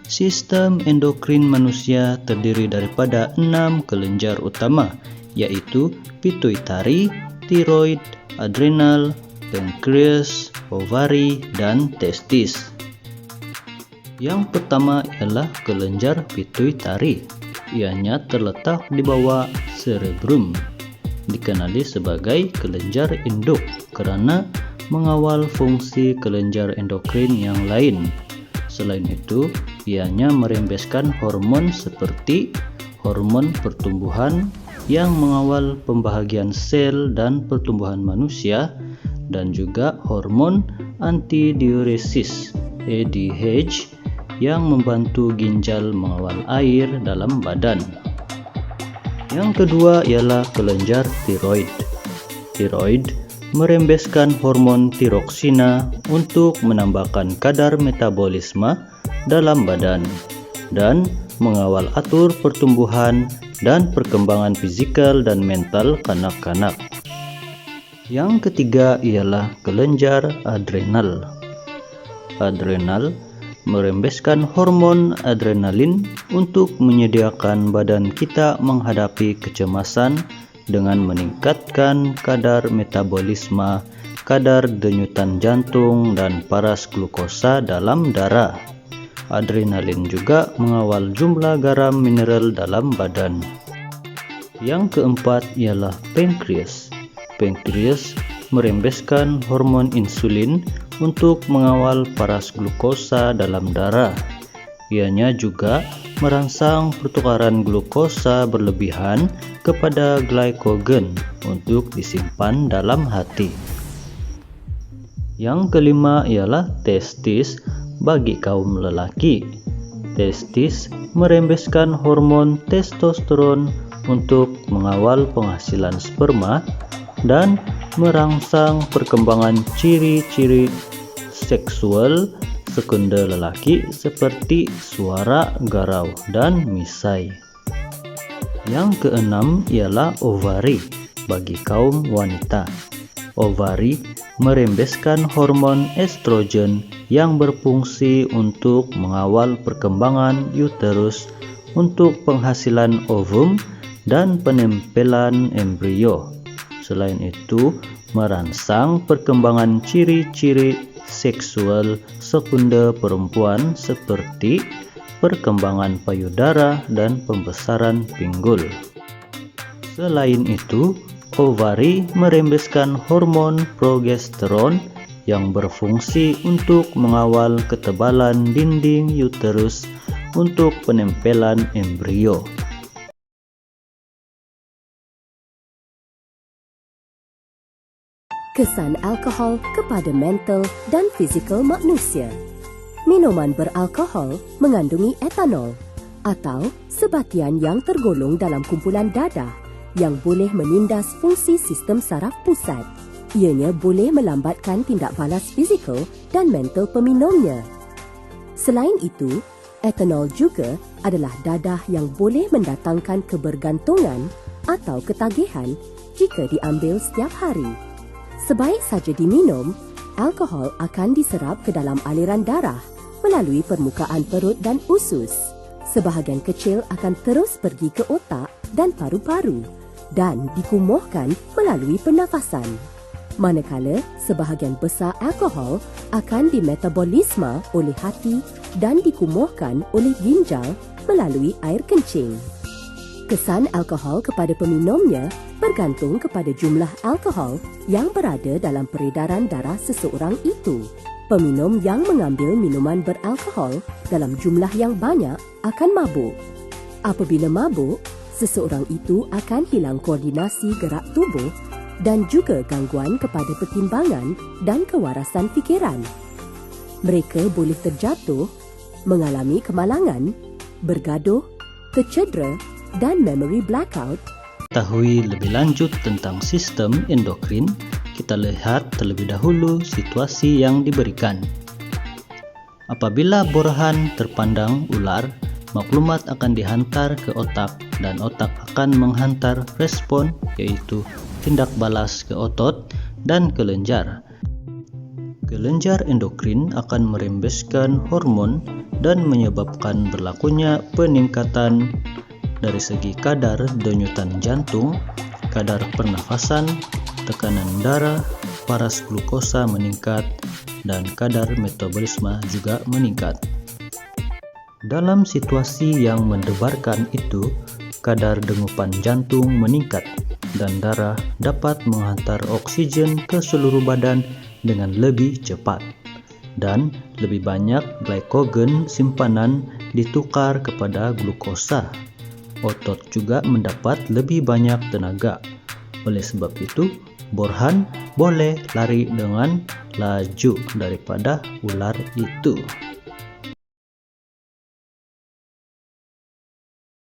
Sistem endokrin manusia terdiri daripada 6 kelenjar utama, yaitu pituitari, tiroid, adrenal, pankreas, ovari, dan testis. Yang pertama ialah kelenjar pituitari. Ianya terletak di bawah cerebrum. Dikenali sebagai kelenjar induk karena mengawal fungsi kelenjar endokrin yang lain. Selain itu, ianya merembeskan hormon seperti hormon pertumbuhan yang mengawal pembahagian sel dan pertumbuhan manusia, dan juga hormon antidiuresis ADH yang membantu ginjal mengawal air dalam badan. Yang kedua ialah kelenjar tiroid. Tiroid merembeskan hormon tiroksina untuk menambahkan kadar metabolisme dalam badan dan mengawal atur pertumbuhan dan perkembangan fisikal dan mental kanak-kanak. Yang ketiga ialah kelenjar adrenal. Adrenal merembeskan hormon adrenalin untuk menyediakan badan kita menghadapi kecemasan dengan meningkatkan kadar metabolisme, kadar denyutan jantung, dan paras glukosa dalam darah. Adrenalin juga mengawal jumlah garam mineral dalam badan. Yang keempat ialah pankreas. Pankreas merembeskan hormon insulin untuk mengawal paras glukosa dalam darah. Ianya juga merangsang pertukaran glukosa berlebihan kepada glykogen untuk disimpan dalam hati. Yang kelima ialah testis bagi kaum lelaki. Testis merembeskan hormon testosteron untuk mengawal penghasilan sperma dan merangsang perkembangan ciri-ciri seksual sekunder lelaki seperti suara, garau, dan misai. Yang keenam ialah ovari bagi kaum wanita. Ovari merembeskan hormon estrogen yang berfungsi untuk mengawal perkembangan uterus untuk penghasilan ovum dan penempelan embrio. Selain itu, merangsang perkembangan ciri-ciri seksual sekunder perempuan seperti perkembangan payudara dan pembesaran pinggul. Selain itu, ovari merembeskan hormon progesteron yang berfungsi untuk mengawal ketebalan dinding uterus untuk penempelan embrio. Kesan alkohol kepada mental dan fizikal manusia. Minuman beralkohol mengandungi etanol atau sebatian yang tergolong dalam kumpulan dadah yang boleh menindas fungsi sistem saraf pusat. Ianya boleh melambatkan tindak balas fizikal dan mental peminumnya. Selain itu, etanol juga adalah dadah yang boleh mendatangkan kebergantungan atau ketagihan jika diambil setiap hari. Sebaik saja diminum, alkohol akan diserap ke dalam aliran darah melalui permukaan perut dan usus. Sebahagian kecil akan terus pergi ke otak dan paru-paru dan dikumuhkan melalui pernafasan. Manakala sebahagian besar alkohol akan dimetabolisme oleh hati dan dikumuhkan oleh ginjal melalui air kencing. Kesan alkohol kepada peminumnya bergantung kepada jumlah alkohol yang berada dalam peredaran darah seseorang itu. Peminum yang mengambil minuman beralkohol dalam jumlah yang banyak akan mabuk. Apabila mabuk, seseorang itu akan hilang koordinasi gerak tubuh dan juga gangguan kepada pertimbangan dan kewarasan fikiran. Mereka boleh terjatuh, mengalami kemalangan, bergaduh, tercedera dan memory blackout. Mengetahui lebih lanjut tentang sistem endokrin, kita lihat terlebih dahulu situasi yang diberikan. Apabila borahan terpandang ular, maklumat akan dihantar ke otak dan otak akan menghantar respon, yaitu tindak balas ke otot dan kelenjar. Kelenjar endokrin akan merembeskan hormon dan menyebabkan berlakunya peningkatan dari segi kadar denyutan jantung, kadar pernafasan, tekanan darah, paras glukosa meningkat, dan kadar metabolisme juga meningkat. Dalam situasi yang mendebarkan itu, kadar degupan jantung meningkat dan darah dapat menghantar oksigen ke seluruh badan dengan lebih cepat, dan lebih banyak glikogen simpanan ditukar kepada glukosa. Otot juga mendapat lebih banyak tenaga. Oleh sebab itu, Borhan boleh lari dengan laju daripada ular itu.